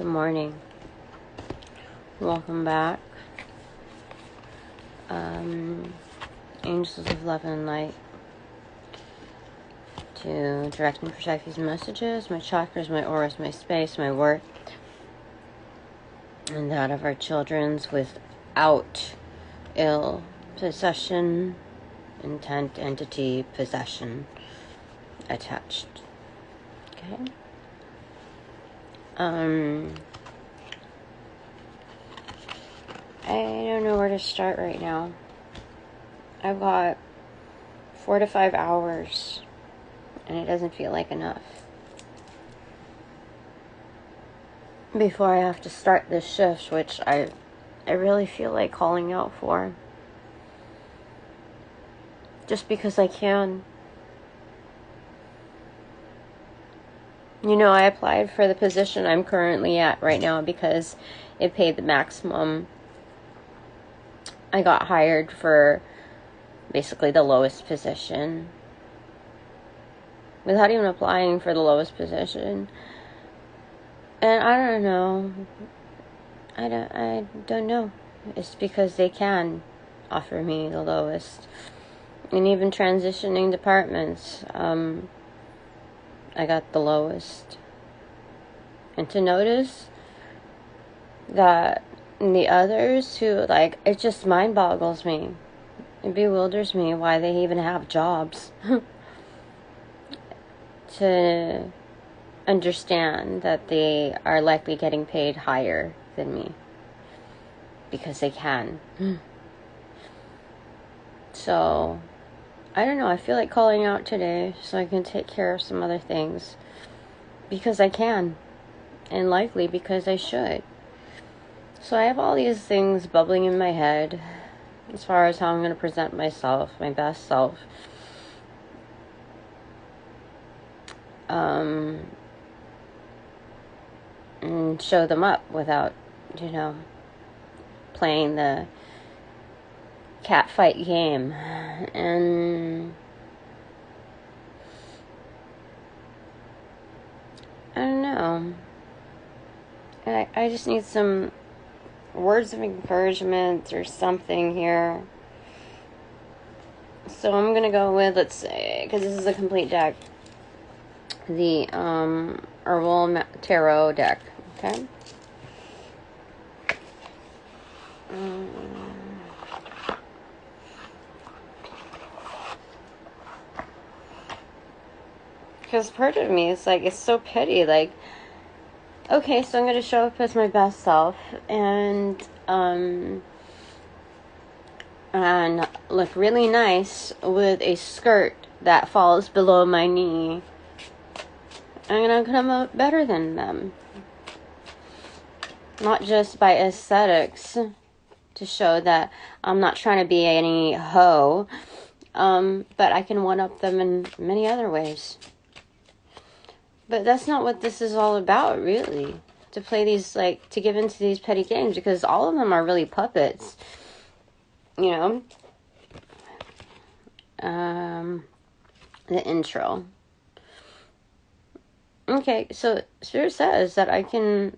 Good morning. Welcome back. Angels of Love and Light to direct and protect these messages, my chakras, my auras, my space, my work, and that of our children's without ill possession, intent, entity, possession attached. Okay? I don't know where to start right now. I've got 4 to 5 hours, and it doesn't feel like enough before I have to start this shift, which I really feel like calling out for. Just because I can. You know, I applied for the position I'm currently at right now because it paid the maximum. I got hired for basically the lowest position without even applying for the lowest position. And I don't know. I don't know. It's because they can offer me the lowest. And even transitioning departments, I got the lowest. And to notice that the others who, like, it just mind boggles me. It bewilders me why they even have jobs. To understand that they are likely getting paid higher than me. Because they can. So, I don't know, I feel like calling out today so I can take care of some other things. Because I can. And likely because I should. So I have all these things bubbling in my head as far as how I'm going to present myself, my best self. And show them up without, playing the cat fight game. And I don't know. I just need some words of encouragement or something here. So I'm gonna go with, let's say, because this is a complete deck, the Herbal Tarot deck. Okay. Because part of me is like, it's so petty, like, okay, so I'm going to show up as my best self and look really nice with a skirt that falls below my knee. I'm going to come out better than them. Not just by aesthetics, to show that I'm not trying to be any hoe, but I can one-up them in many other ways. But that's not what this is all about, really. To play these, like, to give into these petty games, because all of them are really puppets. The intro. Okay, so Spirit says that I can,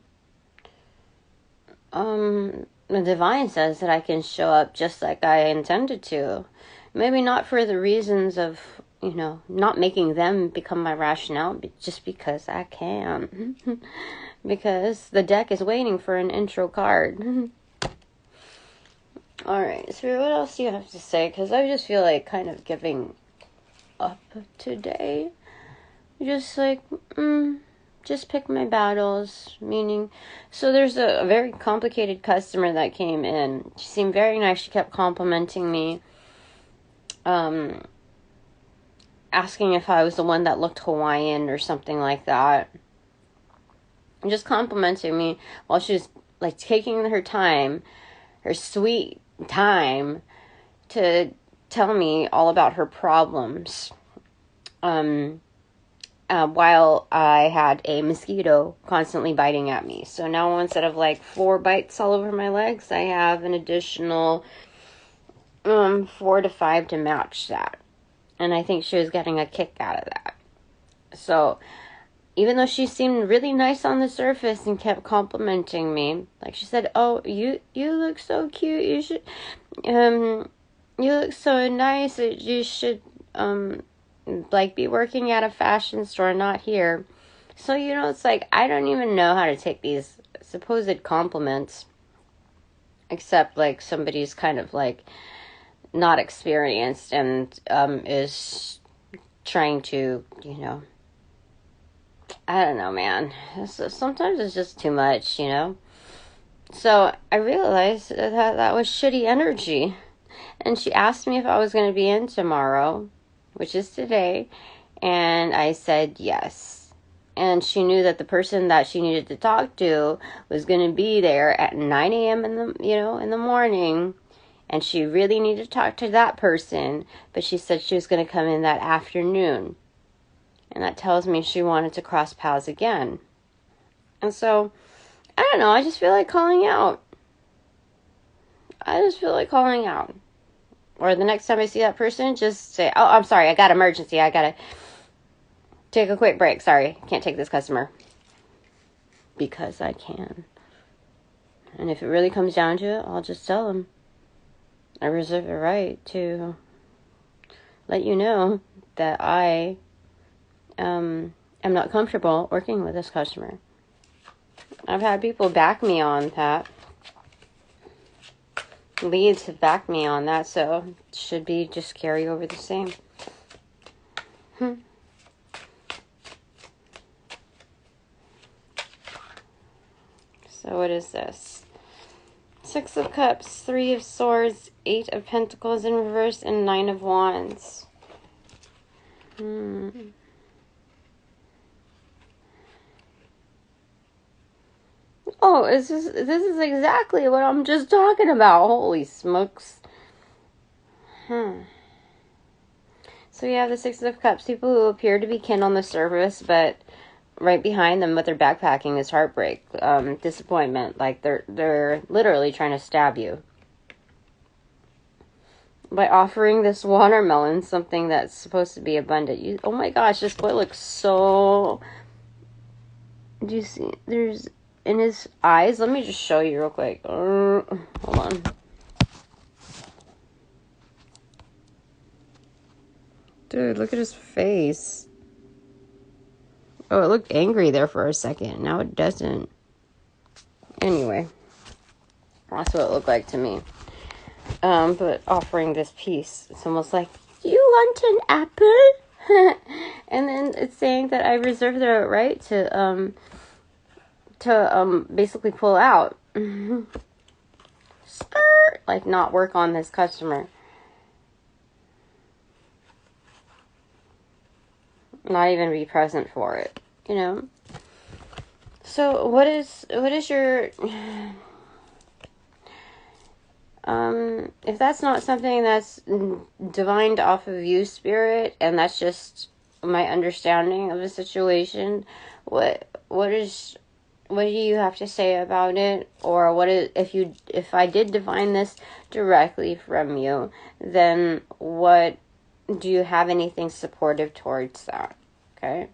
the Divine says that I can show up just like I intended to. Maybe not for the reasons of, not making them become my rationale, but just because I can. Because the deck is waiting for an intro card. Alright, so what else do you have to say? Because I just feel like kind of giving up today. Just like, just pick my battles. Meaning, so there's a very complicated customer that came in. She seemed very nice. She kept complimenting me. Asking if I was the one that looked Hawaiian or something like that. And just complimenting me while she was, like, taking her time, her sweet time, to tell me all about her problems. While I had a mosquito constantly biting at me. So now instead of, like, 4 bites all over my legs, I have an additional 4 to 5 to match that. And I think she was getting a kick out of that. So even though she seemed really nice on the surface and kept complimenting me, like she said, "Oh, you look so cute. You should, you look so nice. You should, like, be working at a fashion store, not here." So, you know, it's like, I don't even know how to take these supposed compliments, except, like, somebody's kind of, like, not experienced and, is trying to, you know, I don't know, man. Sometimes it's just too much, you know? So I realized that was shitty energy. And she asked me if I was going to be in tomorrow, which is today. And I said yes. And she knew that the person that she needed to talk to was going to be there at 9 a.m. in the morning. And she really needed to talk to that person. But she said she was going to come in that afternoon. And that tells me she wanted to cross paths again. And so, I don't know, I just feel like calling out. Or the next time I see that person, just say, "Oh, I'm sorry, I got emergency. I gotta take a quick break. Sorry, can't take this customer." Because I can. And if it really comes down to it, I'll just tell them. I reserve the right to let you know that I am not comfortable working with this customer. I've had people back me on that. Leads have backed me on that, so it should be just carry over the same. So what is this? 6 of Cups, 3 of Swords, 8 of Pentacles in reverse, and 9 of Wands. Oh, this is exactly what I'm just talking about. Holy smokes. So we have the 6 of Cups. People who appear to be kin on the surface, but right behind them with their backpacking is heartbreak, disappointment. Like they're literally trying to stab you. By offering this watermelon, something that's supposed to be abundant. Oh my gosh, this boy looks so... Do you see? There's... in his eyes, let me just show you real quick. Hold on. Dude, look at his face. Oh, it looked angry there for a second. Now it doesn't. Anyway. That's what it looked like to me. But offering this piece, it's almost like, "You want an apple?" And then it's saying that I reserve the right to basically pull out. Like, not work on this customer. Not even be present for it, you know? So what is your... if that's not something that's divined off of you, Spirit, and that's just my understanding of the situation, what do you have to say about it? Or what is, if I did divine this directly from you, then what, do you have anything supportive towards that? Okay.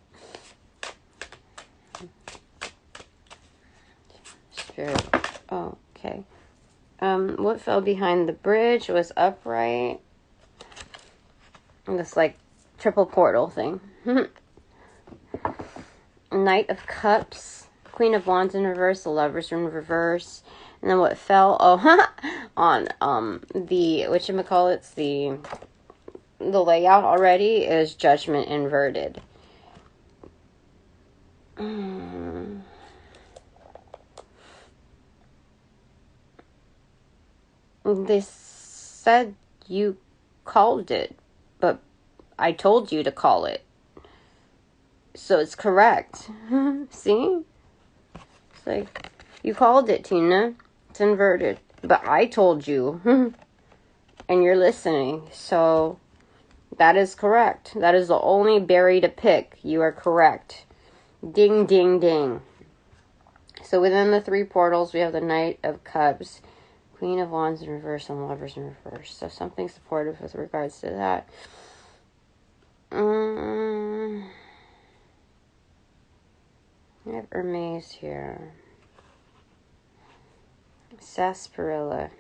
Spirit. Oh, okay. What fell behind the bridge was upright. This, like, triple portal thing. Knight of Cups. Queen of Wands in reverse. The Lovers in reverse. And then what fell? Oh, on, the, whatchamacallits, the layout already is Judgment inverted. They said you called it, but I told you to call it. So it's correct. See? It's like, you called it, Tina. It's inverted. But I told you. And you're listening. So that is correct. That is the only berry to pick. You are correct. Ding, ding, ding. So within the 3 portals, we have the Knight of Cups, Queen of Wands in reverse, and Lovers in reverse. So something supportive with regards to that. I have Hermes here. Sarsaparilla.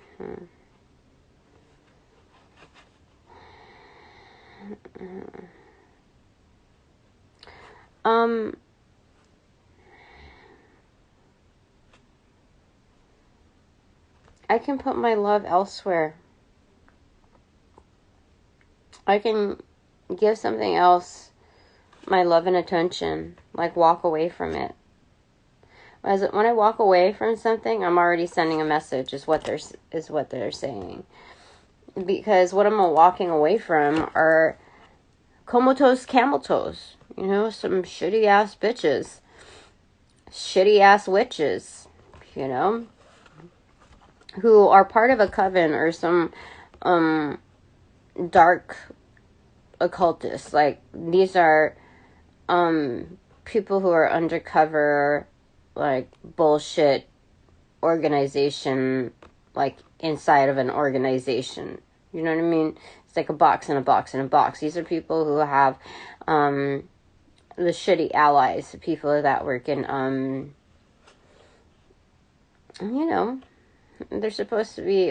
I can put my love elsewhere. I can give something else my love and attention, like walk away from it. When I walk away from something, I'm already sending a message, is what they're saying. Because what I'm walking away from are comatose camel toes, some shitty ass bitches, shitty ass witches, who are part of a coven or some dark occultists. Like, these are people who are undercover, like, bullshit organization, like, inside of an organization. You know what I mean? It's like a box in a box in a box. These are people who have the shitty allies, the people that work in, they're supposed to be,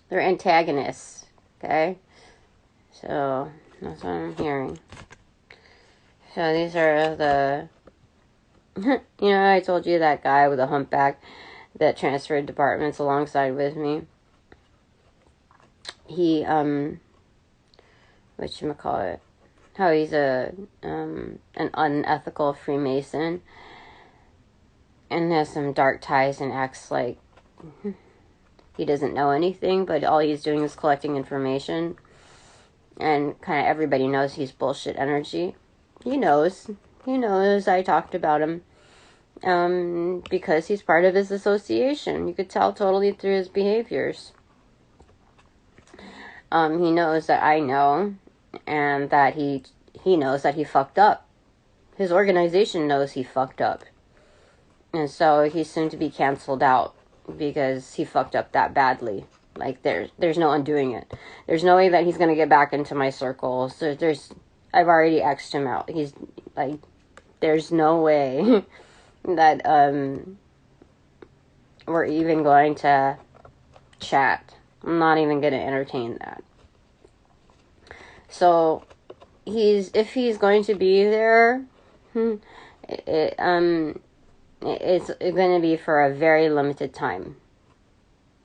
they're antagonists, okay? So, that's what I'm hearing. So, these are the, I told you that guy with a humpback that transferred departments alongside with me. He, how he's an unethical Freemason and has some dark ties and acts like he doesn't know anything, but all he's doing is collecting information. And kind of everybody knows he's bullshit energy. He knows I talked about him. Because he's part of his association. You could tell totally through his behaviors. He knows that I know, and that he knows that he fucked up. His organization knows he fucked up. And so he's soon to be canceled out because he fucked up that badly. Like, there's no undoing it. There's no way that he's going to get back into my circle. So I've already X'd him out. He's, like, there's no way that, we're even going to chat. I'm not even going to entertain that. So, if he's going to be there, it's going to be for a very limited time.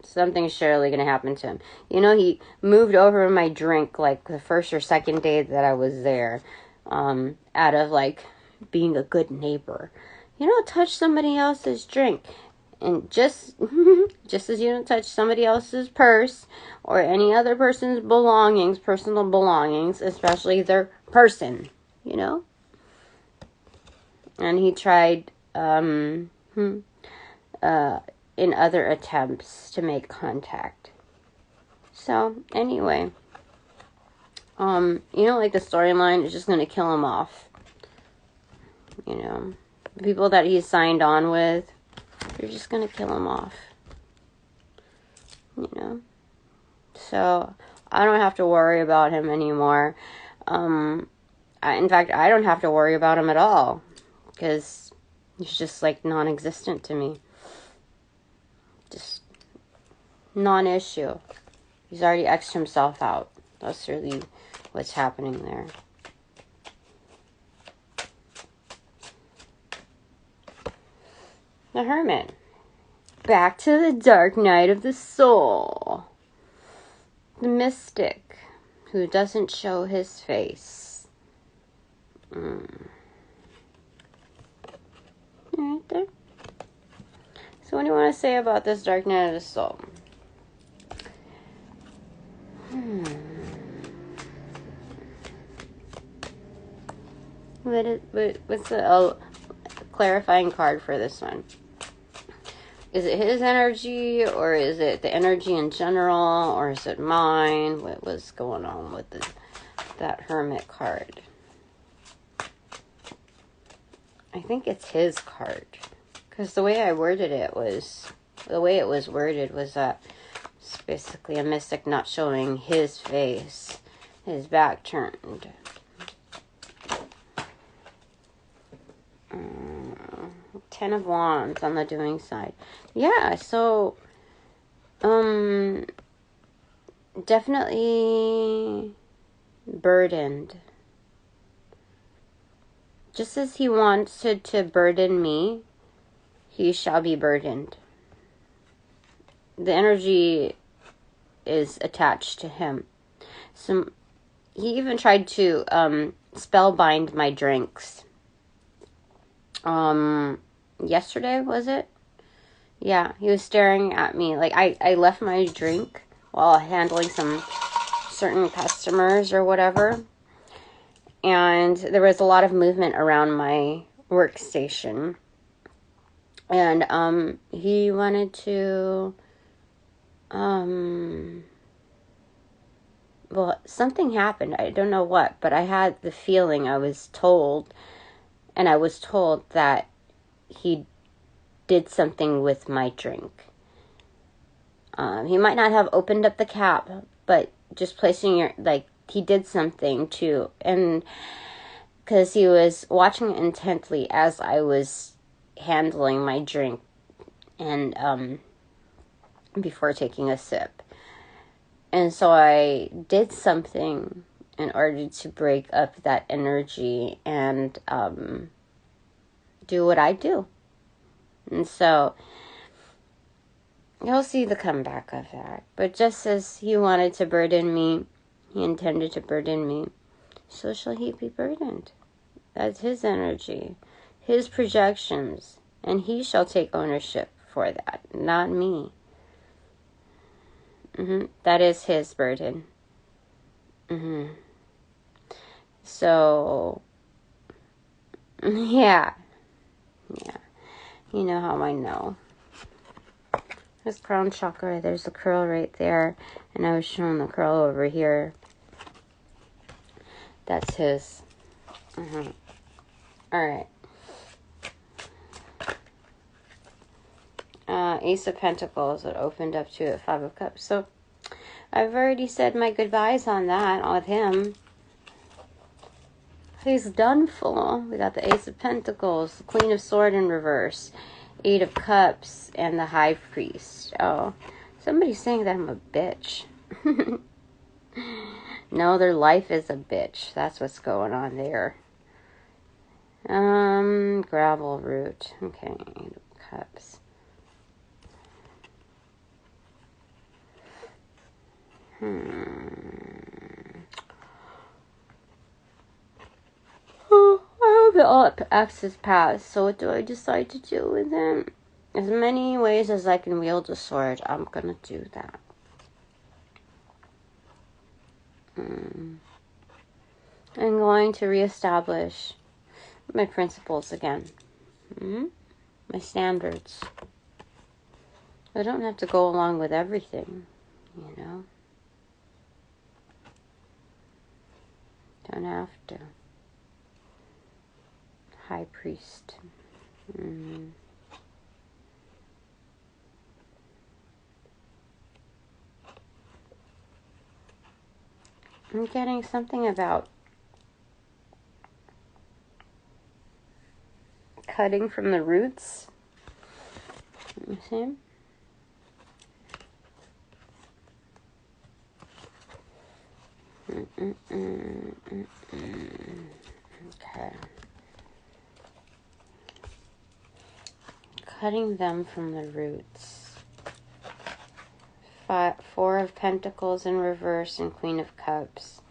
Something's surely going to happen to him. He moved over my drink, like, the first or second day that I was there, out of, like, being a good neighbor. You don't touch somebody else's drink. And just as you don't touch somebody else's purse or any other person's personal belongings, especially their person, And he tried, in other attempts to make contact. So, anyway, like the storyline is just going to kill him off. The people that he's signed on with, you're just going to kill him off. So, I don't have to worry about him anymore. In fact, I don't have to worry about him at all. Because he's just, like, non-existent to me. Just non-issue. He's already X'd himself out. That's really what's happening there. The Hermit. Back to the dark night of the soul. The mystic who doesn't show his face. Right there. So what do you want to say about this dark night of the soul? What's the clarifying card for this one? Is it his energy, or is it the energy in general, or is it mine? What was going on with that Hermit card? I think it's his card. Because the way it was worded was that it's basically a mystic not showing his face, his back turned. Ten of Wands on the doing side. Yeah, so definitely burdened. Just as he wants to burden me, he shall be burdened. The energy is attached to him. So he even tried to spellbind my drinks. Yesterday, was it? Yeah, he was staring at me. Like, I left my drink while handling some certain customers or whatever. And there was a lot of movement around my workstation. And he wanted to... well, something happened. I don't know what, but I had the feeling, I was told that he did something with my drink. He might not have opened up the cap, but just placing he did something too. And because he was watching intently as I was handling my drink and before taking a sip. And so I did something in order to break up that energy and do what I do. And so you'll see the comeback of that. But just as he wanted to burden me, he intended to burden me, so shall he be burdened. That's his energy, his projections, and he shall take ownership for that, not me. That is his burden. So, yeah. You know how I know. There's crown chakra. There's a curl right there. And I was showing the curl over here. That's his. Alright. Ace of Pentacles. It opened up to it. Five of Cups. So, I've already said my goodbyes on that with him. He's done for. We got the Ace of Pentacles, the Queen of Swords in reverse, Eight of Cups, and the High Priest. Oh, somebody's saying that I'm a bitch. No, their life is a bitch. That's what's going on there. Gravel root. Okay, Eight of Cups. I hope it all acts as past. So what do I decide to do with him? As many ways as I can wield a sword, I'm gonna do that. I'm going to reestablish my principles again. My standards. I don't have to go along with everything, you know. Don't have to. High Priest. I'm getting something about cutting from the roots. You see? Okay. Cutting them from the roots. Four of Pentacles in reverse and Queen of Cups.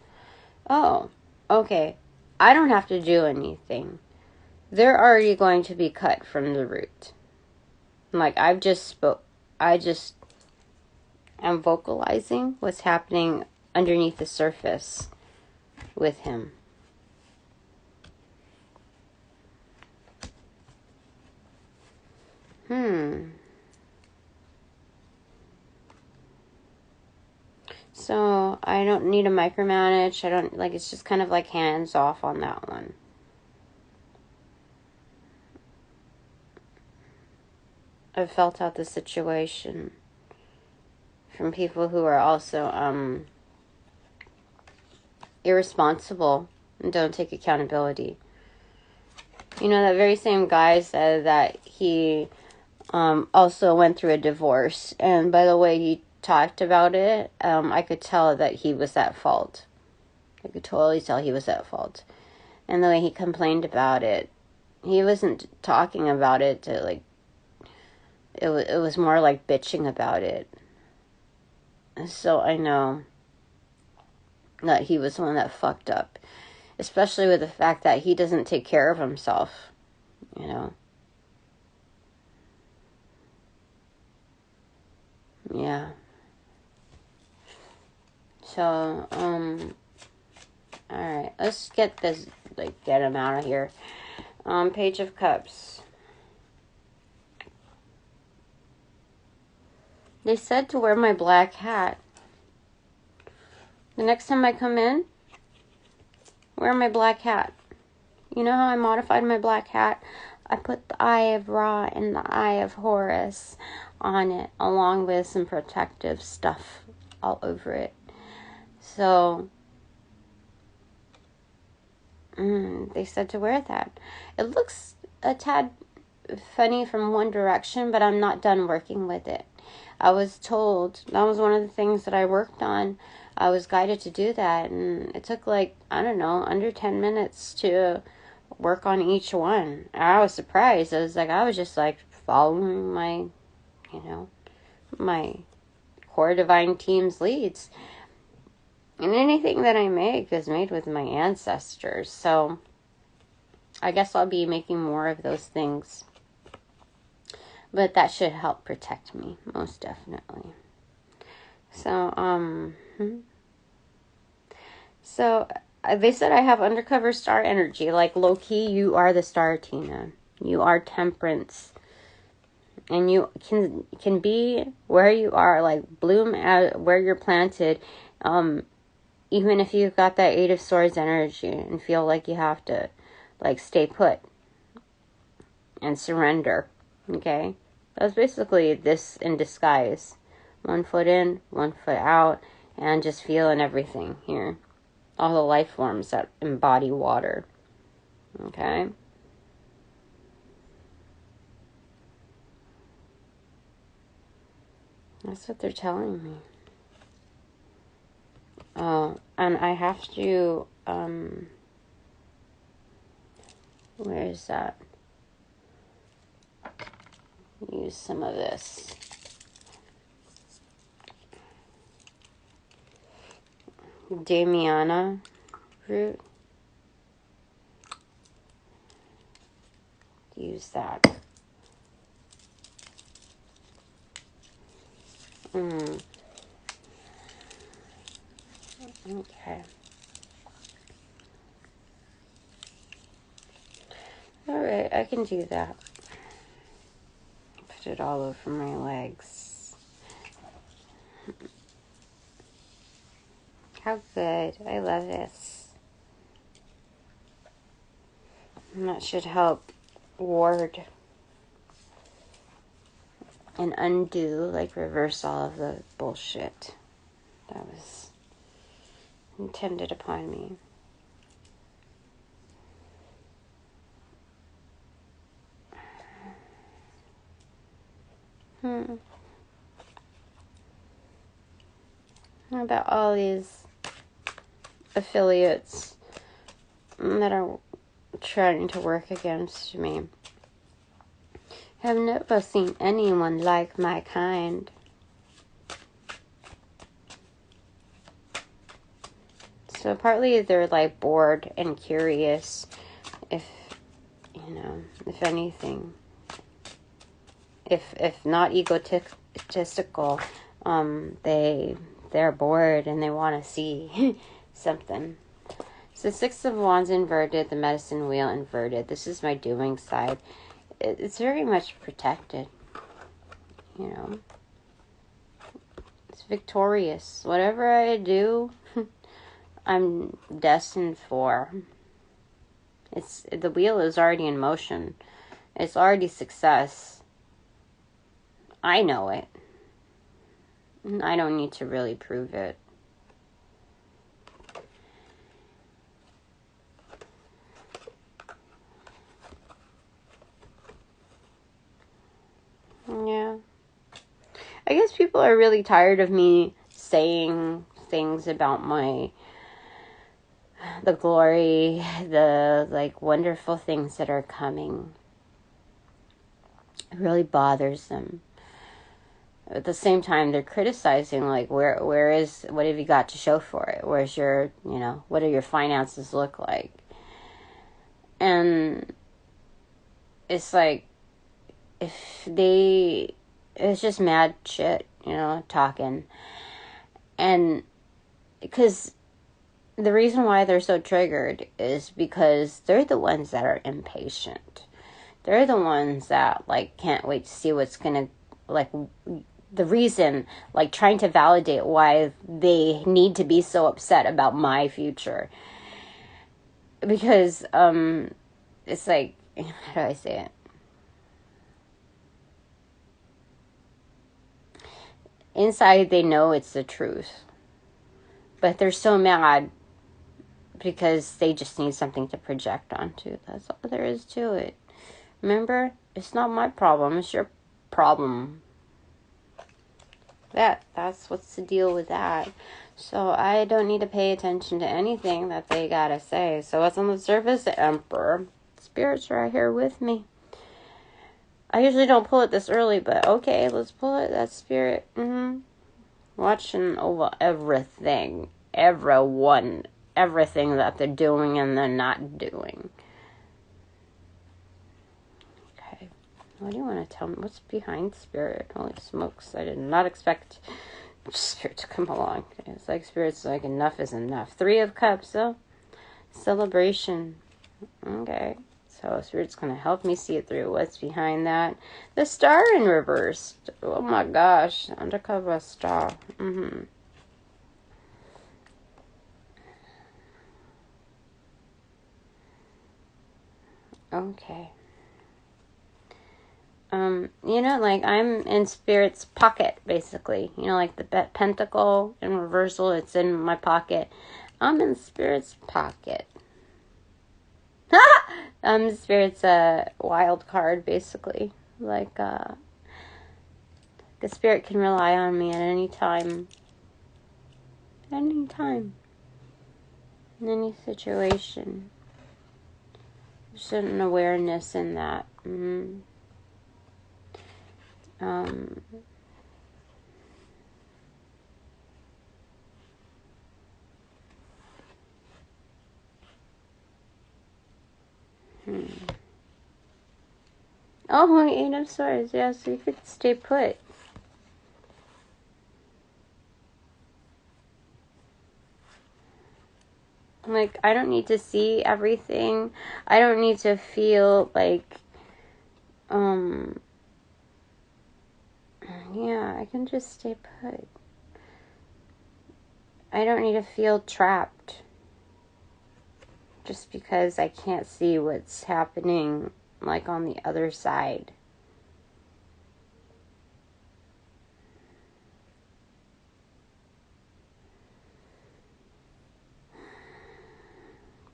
Oh, okay. I don't have to do anything. They're already going to be cut from the root. Like, I am vocalizing what's happening underneath the surface with him. So, I don't need to micromanage. It's just kind of like hands off on that one. I've felt out the situation from people who are also, irresponsible and don't take accountability. You know, that very same guy said that he also went through a divorce. And by the way he talked about it, I could tell that he was at fault. I could totally tell he was at fault. And the way he complained about it, he wasn't talking about it to, like, it was more like bitching about it. So I know that he was the one that fucked up. Especially with the fact that he doesn't take care of himself, you know. Yeah. So, alright, let's get this, like, get him out of here. Page of Cups. They said to wear my black hat. The next time I come in, wear my black hat. You know how I modified my black hat? I put the Eye of Ra and the Eye of Horus on it, along with some protective stuff all over it. So, they said to wear that. It looks a tad funny from one direction, but I'm not done working with it. I was told, that was one of the things that I worked on. I was guided to do that, and it took, like, I don't know, under 10 minutes to work on each one. I was surprised. I was just, like, following my, you know, my core divine team's leads. And anything that I make is made with my ancestors, so I guess I'll be making more of those things. But that should help protect me, most definitely. So, So, they said I have undercover star energy. Like, low-key, you are the star, Tina. You are temperance. And you can be where you are, like, bloom at where you're planted, even if you've got that Eight of Swords energy and feel like you have to, like, stay put and surrender. Okay? That's basically this in disguise. 1 foot in, 1 foot out, and just feeling everything here. All the life forms that embody water. Okay? That's what they're telling me. Oh, and I have to, where is that? Use some of this. Damien root. Use that. Okay. Alright, I can do that. Put it all over my legs. How good. I love this. And that should help ward and undo, like, reverse all of the bullshit that was intended upon me. How about all these affiliates that are trying to work against me? Have never seen anyone like my kind. So partly they're, like, bored and curious, if, you know, if anything. If not egotistical, they're bored and they want to see something. So 6 of Wands inverted, the medicine wheel inverted. This is my doing side. It's very much protected, you know. It's victorious. Whatever I do, I'm destined for. The wheel is already in motion. It's already success. I know it. I don't need to really prove it. are really tired of me saying things about the glory, the like wonderful things that are coming. It really bothers them. At the same time, they're criticizing, like, what have you got to show for it? Where's your, what do your finances look like? And it's like, it's just mad shit, talking. And because the reason why they're so triggered is because they're the ones that are impatient. They're the ones that, like, can't wait to see what's going to, like, the reason, like, trying to validate why they need to be so upset about my future. Because, it's like, how do I say it? Inside, they know it's the truth. But they're so mad because they just need something to project onto. That's all there is to it. Remember, it's not my problem, it's your problem. That's what's the deal with that. So I don't need to pay attention to anything that they gotta say. So what's on the surface? The Emperor. Spirits are right here with me. I usually don't pull it this early, but okay, let's pull it. That spirit. Watching over everything. Everyone. Everything that they're doing and they're not doing. Okay. What do you want to tell me? What's behind Spirit? Holy smokes. I did not expect Spirit to come along. It's like Spirit's like, enough is enough. 3 of Cups, though. Celebration. Okay. So Spirit's going to help me see it through. What's behind that? The Star in reverse. Oh my gosh. Undercover Star. Okay. Like, I'm in Spirit's pocket, basically. Like the pentacle in reversal, it's in my pocket. I'm in Spirit's pocket. Spirit's a wild card, basically. Like, the Spirit can rely on me at any time. Any time. In any situation. There's an awareness in that. Oh, 8 of Swords. Yeah, so you could stay put. Like, I don't need to see everything. I don't need to feel like, yeah, I can just stay put. I don't need to feel trapped just because I can't see what's happening, like, on the other side.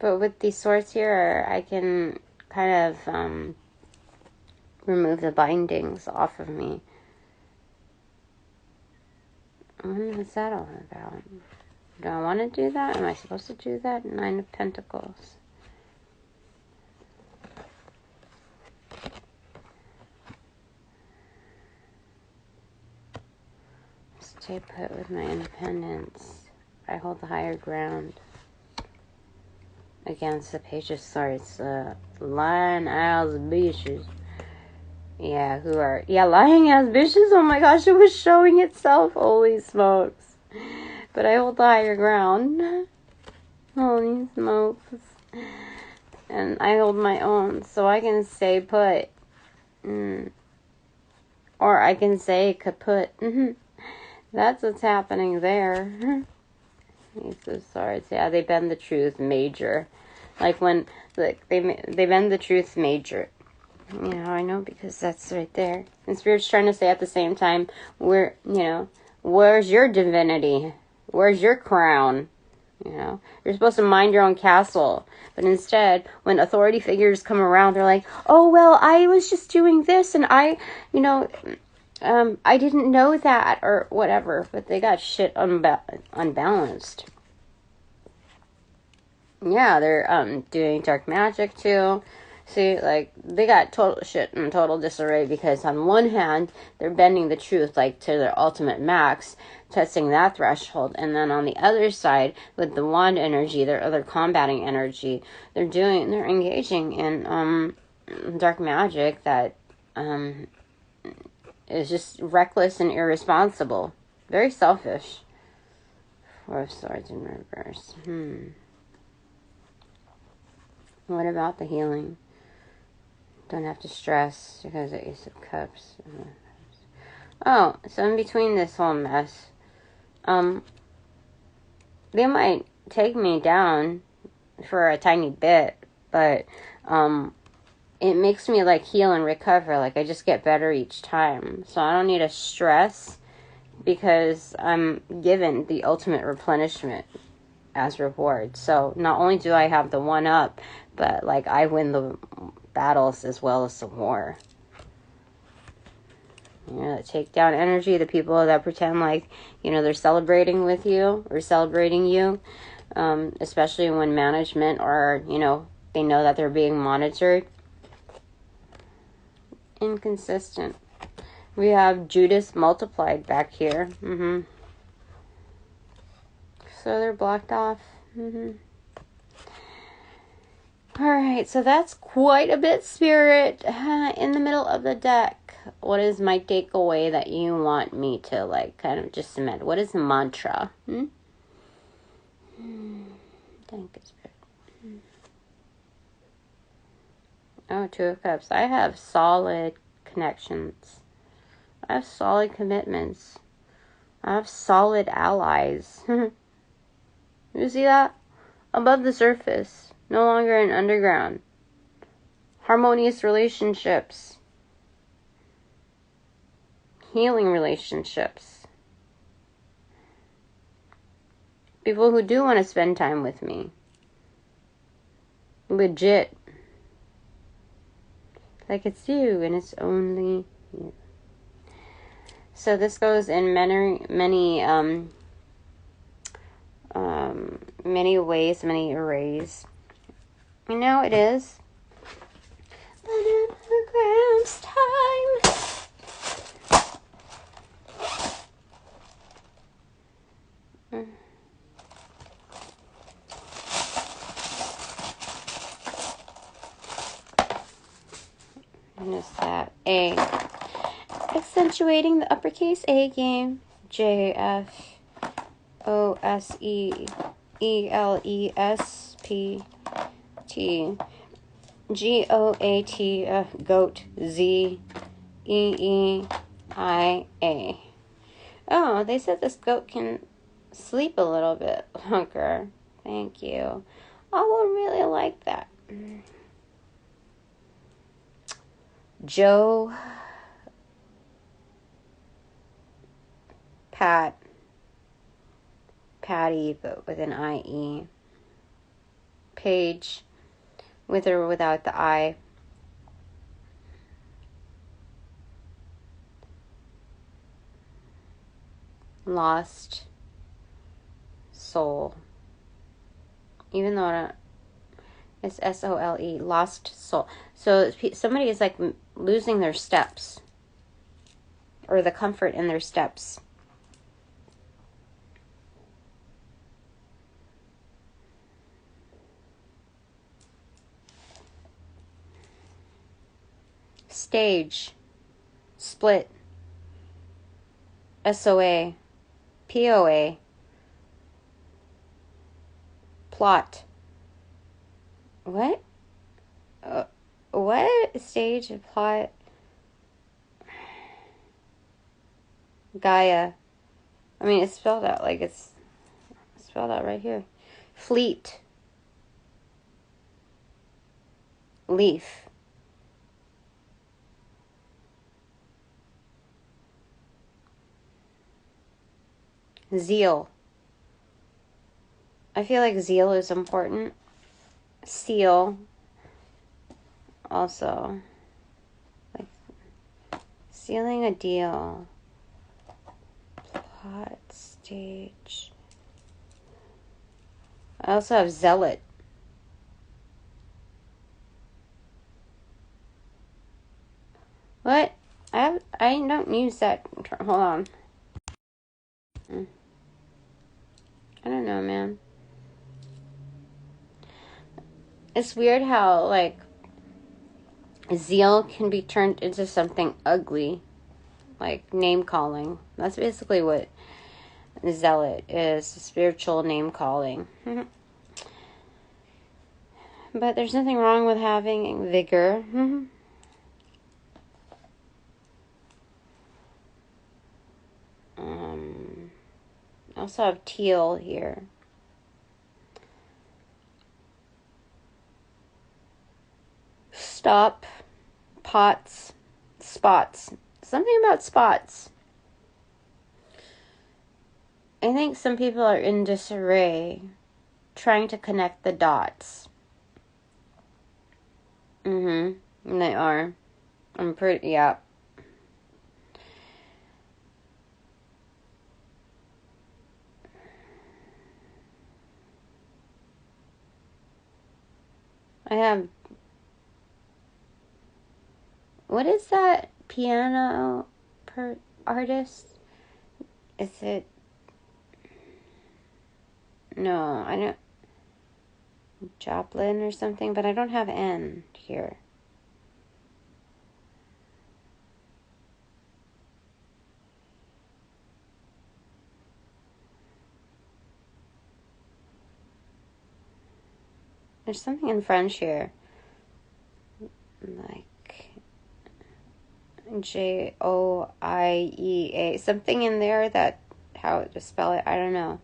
But with these swords here, I can kind of remove the bindings off of me. What is that all about? Do I want to do that? Am I supposed to do that? 9 of Pentacles. Stay put with my independence. I hold the higher ground. Against the Page of Swords. Lying ass bitches. Yeah, lying ass bitches. Oh my gosh, it was showing itself. Holy smokes. But I hold the higher ground. Holy smokes. And I hold my own, so I can stay put. Or I can say kaput. That's what's happening there. Ace of Swords. Yeah, they bend the truth major. Like when they bend the truth major. I know because that's right there. And Spirit's trying to say at the same time, where's your divinity? Where's your crown? You're supposed to mind your own castle. But instead, when authority figures come around, they're like, oh, well, I was just doing this, and I didn't know that or whatever, but they got shit unbalanced. Yeah, they're doing dark magic too. See, like, they got total shit in total disarray because on one hand, they're bending the truth, like, to their ultimate max, testing that threshold, and then on the other side, with the wand energy, their other combating energy, they're engaging in, dark magic that, is just reckless and irresponsible. Very selfish. Four of Swords in reverse. What about the healing? Don't have to stress because of Ace of Cups. Oh, so in between this whole mess, they might take me down for a tiny bit, but it makes me like heal and recover. Like I just get better each time, so I don't need to stress because I'm given the ultimate replenishment as reward. So not only do I have the one up, but like I win the battles as well as the war. The takedown energy, the people that pretend like, they're celebrating with you or celebrating you, especially when management or, they know that they're being monitored. Inconsistent. We have Judas multiplied back here. So they're blocked off. Alright, so that's quite a bit, Spirit. In the middle of the deck, what is my takeaway that you want me to, like, kind of just cement? What is the mantra? Thank you, Spirit. Oh, Two of Cups. I have solid connections. I have solid commitments. I have solid allies. You see that? Above the surface. No longer in underground. Harmonious relationships. Healing relationships. People who do want to spend time with me. Legit. Like it's you and it's only you. So this goes in many ways, many arrays. It is Bananagrams time. And it's that A. Accentuating the uppercase A game. JFOSEELESP. GOAT, goat, ZEEIA. Oh, they said this goat can sleep a little bit longer. Thank you. I would really like that. Joe, Patty, but with an IE. Paige, with or without the I. Lost soul. Even though it's SOLE, lost soul. So somebody is like losing their steps. Or the comfort in their steps. Stage, split, SOA, POA, plot. What? What? Stage, plot, Gaia. I mean, it's spelled out like it's spelled out right here. Fleet, leaf. Zeal. I feel like zeal is important. Seal. Also. Like Sealing a deal. Plot stage. I also have Zealot. What? I don't use that. Hold on. I don't know, man. It's weird how, like, zeal can be turned into something ugly. Like, name-calling. That's basically what Zealot is. Spiritual name-calling. But there's nothing wrong with having vigor. I also have teal here. Stop. Pots. Spots. Something about spots. I think some people are in disarray, trying to connect the dots. And they are. I'm pretty, yeah. I have, what is that piano artist? Is it, no, I don't, Joplin or something, but I don't have N here. There's something in French here. Like Joiea. Something in there that, how to spell it, I don't know.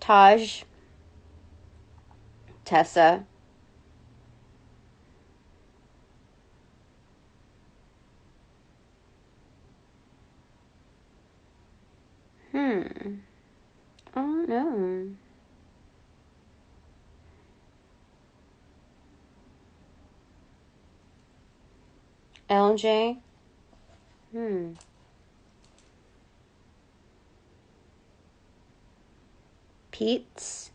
Taj. Tessa. Oh no. LJ. Pete's.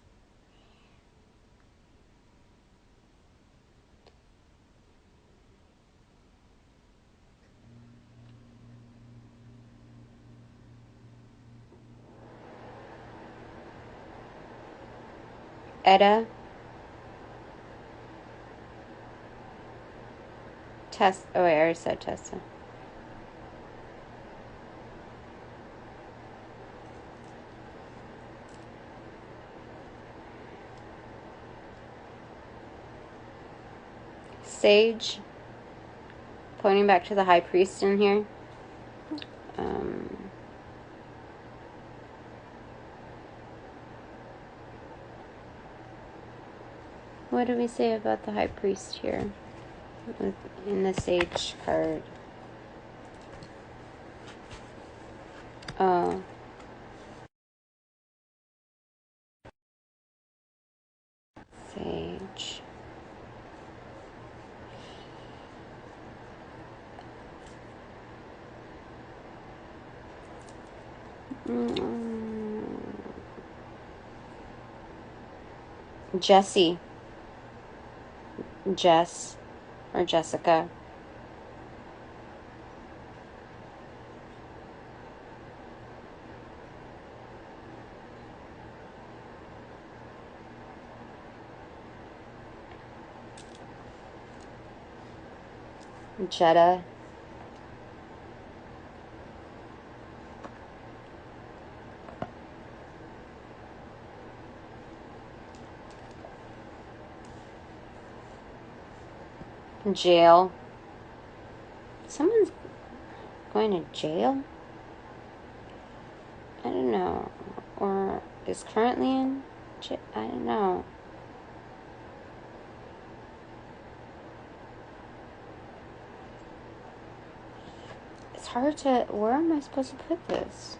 Etta. Tess. Oh wait, I already said Tessa. Sage. Pointing back to the high priest in here. What do we say about the high priest here? In the sage card. Oh. Sage. Jessie. Jess. Or Jessica. Jetta. Jail. Someone's going to jail? I don't know. Or is currently in jail? I don't know. It's hard to... Where am I supposed to put this?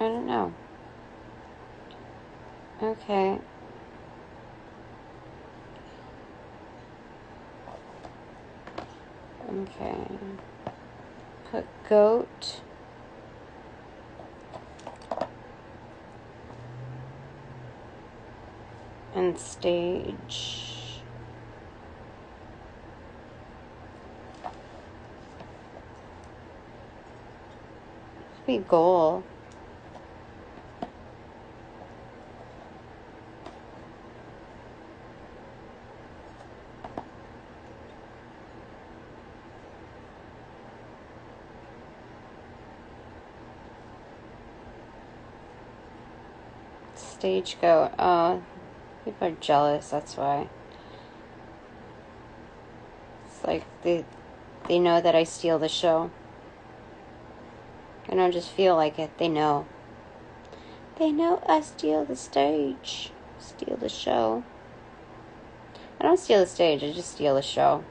don't know. Okay. Okay. Put goat. And stage. Be goal. Stage go. Oh, people are jealous, that's why. It's like they know that I steal the show. I don't just feel like it, they know. They know I steal the stage. Steal the show. I don't steal the stage, I just steal the show.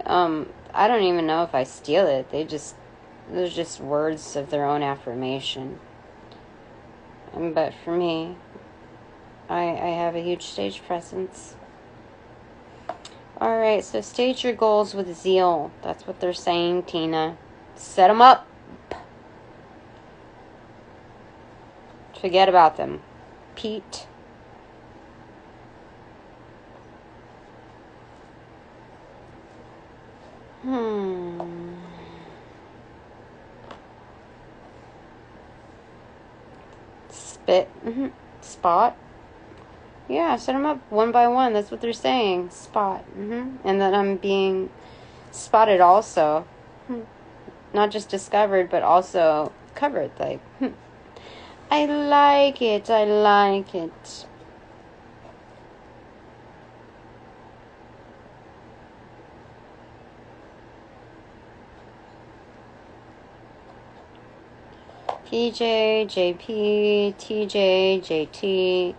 I don't even know if I steal it. Those just words of their own affirmation. But for me, I have a huge stage presence. Alright, so stage your goals with zeal. That's what they're saying, Tina. Set them up. Forget about them. Pete. Spit. Spot. Yeah, set them up one by one. That's what they're saying. Spot. And then I'm being spotted also. Not just discovered, but also covered. Like, I like it. I like it. PJ, JP, TJ, JT.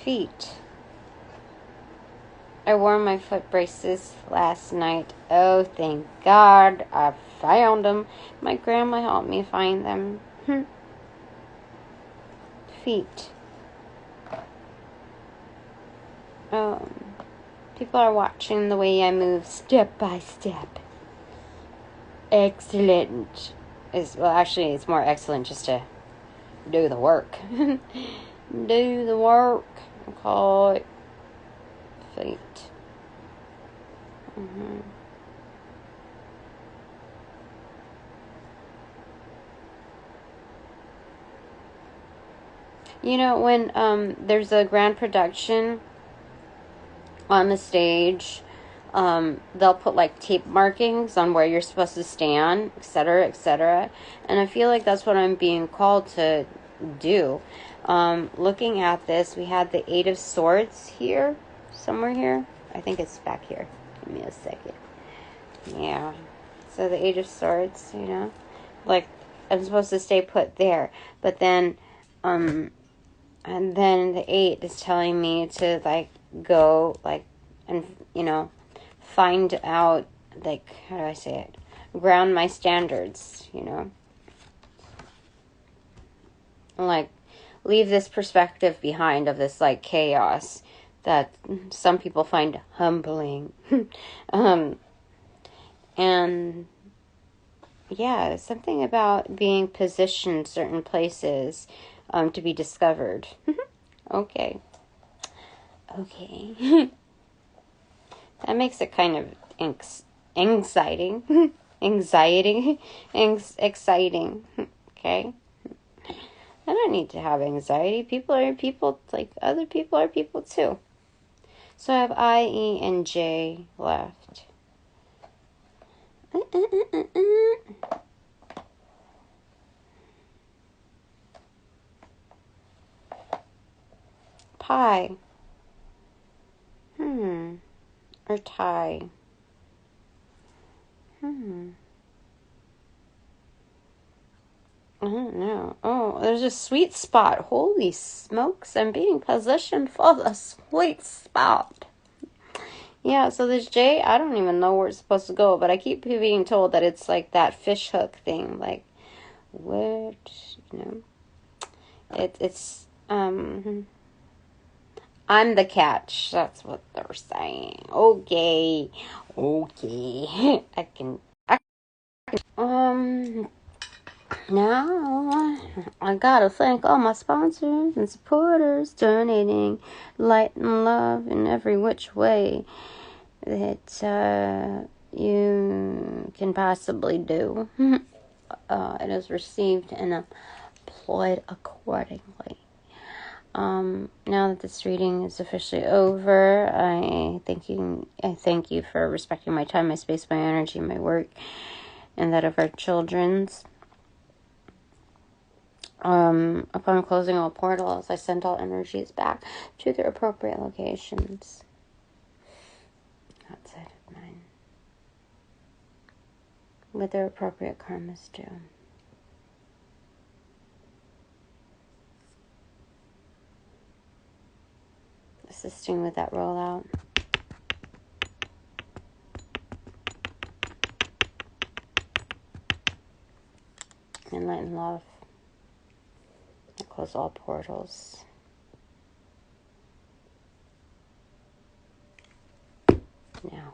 Feet. I wore my foot braces last night. Oh, thank God. I found them. My grandma helped me find them. Feet. People are watching the way I move step by step. Excellent. Actually, it's more excellent just to do the work. Do the work. Okay. Feet. You know, when there's a grand production on the stage, they'll put like tape markings on where you're supposed to stand, etc., etc. And I feel like that's what I'm being called to do. Looking at this, we had the Eight of Swords here, somewhere here. I think it's back here. Give me a second. Yeah. So the Eight of Swords, you know, like I'm supposed to stay put there, but then, and then the 8 is telling me to like go like and you know find out like how do I say it? Ground my standards, you know. And, like leave this perspective behind of this like chaos that some people find humbling. And yeah, something about being positioned certain places to be discovered. Okay. That makes it kind of exciting. Exciting. Okay. I don't need to have anxiety. People are people, like other people are people too. So I have I, E, and J left. Pie. Or tie. I don't know. Oh, there's a sweet spot. Holy smokes, I'm being positioned for the sweet spot. Yeah, so this J, I don't even know where it's supposed to go, but I keep being told that it's like that fish hook thing, like, what, you know, I'm the catch, that's what they're saying. Okay, now I gotta thank all my sponsors and supporters donating light and love in every which way that you can possibly do. It is received and applied accordingly. Now that this reading is officially over, I thank you for respecting my time, my space, my energy, my work, and that of our children's. Upon closing all portals, I send all energies back to their appropriate locations outside of mine, with their appropriate karmas due. Assisting with that rollout. And light and love. I close all portals. Now.